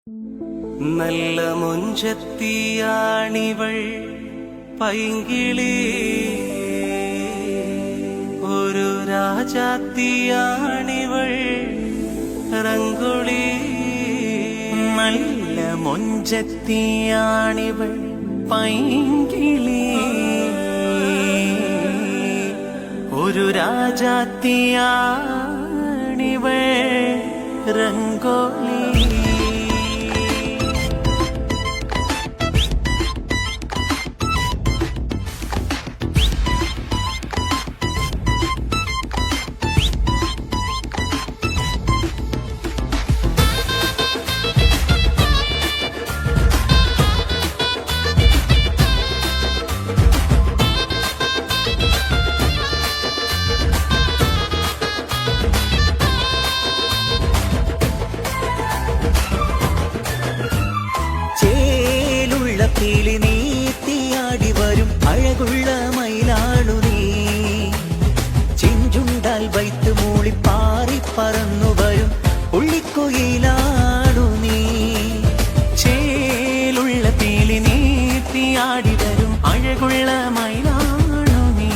നല്ല മുഞ്ചത്തിയാണിവൾ പൈങ്കിളി, ഒരു രാജാത്തിയാണിവൾ റംഗുളി. നല്ല മൊഞ്ചത്തിയാണിവൾ പൈങ്കിളി, ഒരു രാജാത്തിയാണിവൾ റംഗോലി. കിളി നീത്തിയാടി വരും അഴകുള്ള മയിലാണു നീ, ചെഞ്ചുണ്ടാൽ വൈത്ത് മൂളി പാറി പറന്നു വരും ഉള്ളിക്കുയിലാണു നീ. ചേലുള്ള കിളി നീത്തിയാടി വരും അഴകുള്ള മയിലാണു നീ,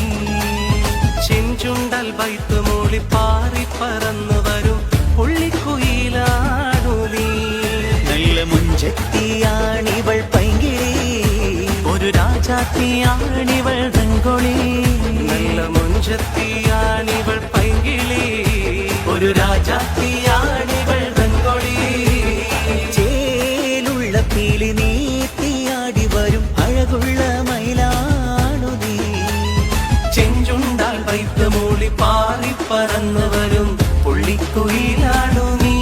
ചെഞ്ചുണ്ടാൽ വൈത്ത് മൂളി പാറി പറന്നു വരും ഉള്ളിക്കുയിലാണു നീ. നല്ല മുഞ്ചത്തിയാണിവൾ പൈങ്കിളി, ഒരു രാജാത്തിയാണിവൾ റംഗോളി. നല്ല മുഞ്ചത്തിയാണിവൾ പൈങ്കിളി, ഒരു രാജാത്തിയാണിവൾ റംഗോളി. ചേലുള്ള കിളി നീത്തിയാടി വരും അഴകുള്ള മയിലാണു നീ, ചെഞ്ചുണ്ടാൽ വൈത്ത് മൂളി പാറി പറന്നു വരും പുള്ളിക്കുയിലാണു നീ.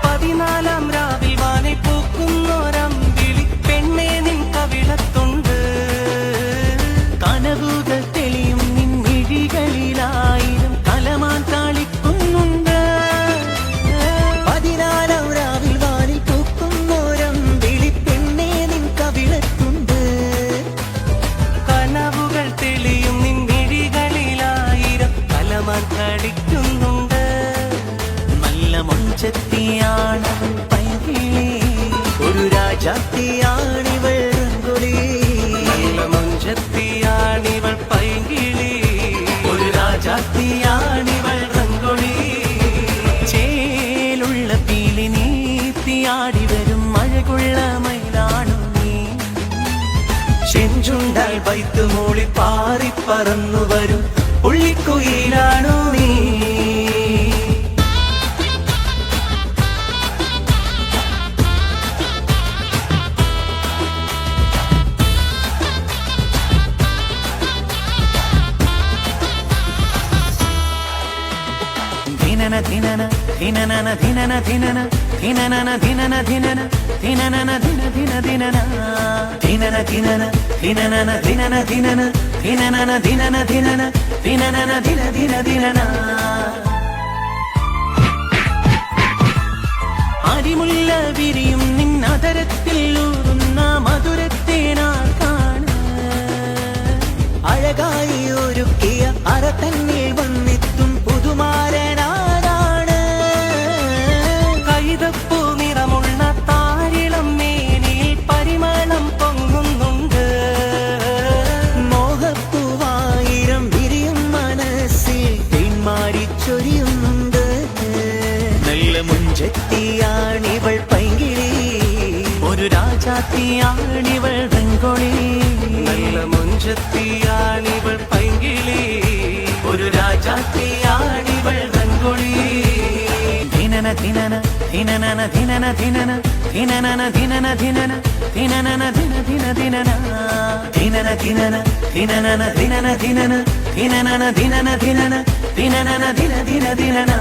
പതിനാലാം രാവിൽ വാനെ പൂക്കുന്നോരമ്പിളി പെണ്ണെ നിൻ കവിളത്തുണ്ട്, കനവുകൾ തെളിയും നിൻ മിഴികളിലായിരം കലമാൻ താളിക്കുന്നുണ്ട്. പതിനാലാം രാവിൽ വാനിൽ പൂക്കുന്നോരമ്പിളി പെണ്ണെ നിൻ കവിളത്തുണ്ട്, കനവുകൾ തെളിയും നിൻ മിഴികളിലായിരം കലമാൻ കളിക്കുന്നുണ്ട്. നല്ല മൊഞ്ചത്തിയാണവൾ പൈങ്കിളി, ഒരു രാജാത്തിയാണിവൾ റംഗോലി. നല്ല മുഞ്ചത്തിയാണിവൾ പൈങ്കിളി, ഒരു രാജാത്തിയാണിവൾ റംഗോലി. ചേലുള്ള പീലി നീത്തിയാടി വരും അഴകുള്ള മയിലാണു നീ, ചെഞ്ചുണ്ടാൽ വൈത്ത് മൂളി പാറി പറന്നു വരും പുള്ളിക്കുയിലാണു നീ. ധിനന ധിനന ധിനനന ധിനന ധിനന ധിനനന ധിനന ധിനന ധിനനന ധിന ധിന ധിനന ധിനന ധിനന ധിനനന ധിനന ധിനന ധിനനന ധിനന ധിനന ധിനനന ധിന ധിന ധിനന. അരിമുല്ല വിരിയും നിന്നതരത്തിൽ ഊറുന്ന മധുരത്തേനാർക്കാണ്, അഴകായി ഒരുക്കിയ അറ തന്നിൽ വന്നെത്തും പുതുമാരനാരാണ്. കൈതപ്പൂ നിറമുള്ള താരിളം മേനിയിൽ പരിമളം പൊങ്ങുന്നുണ്ട്, മോഹപ്പൂവായിരം വിരിയും മനസ്സിൽ തേന്മാരി ചൊരിയുന്നുണ്ട്. നല്ല മുഞ്ചത്തിയാണിവൾ പൈങ്കിളി, ഒരു രാജാത്തിയാണിവൾ റംഗോളി. നല്ല മുഞ്ചത്തിയാണിവൾ പൈങ്കിളി, ഒരു രാജാത്തിയാണിവൾ റംഗോളി. ധിനന ധിനന ധിനനന ധിനന ധിനന ധിനനന ധിനന ധിനന ധിനനന ധിന ധിന ധിനന ധിനന ധിനന ധിനനന ധിനന ധിനന ധിനനന ധിനന ധിനന ധിനനന ധിന ധിന ധിനന.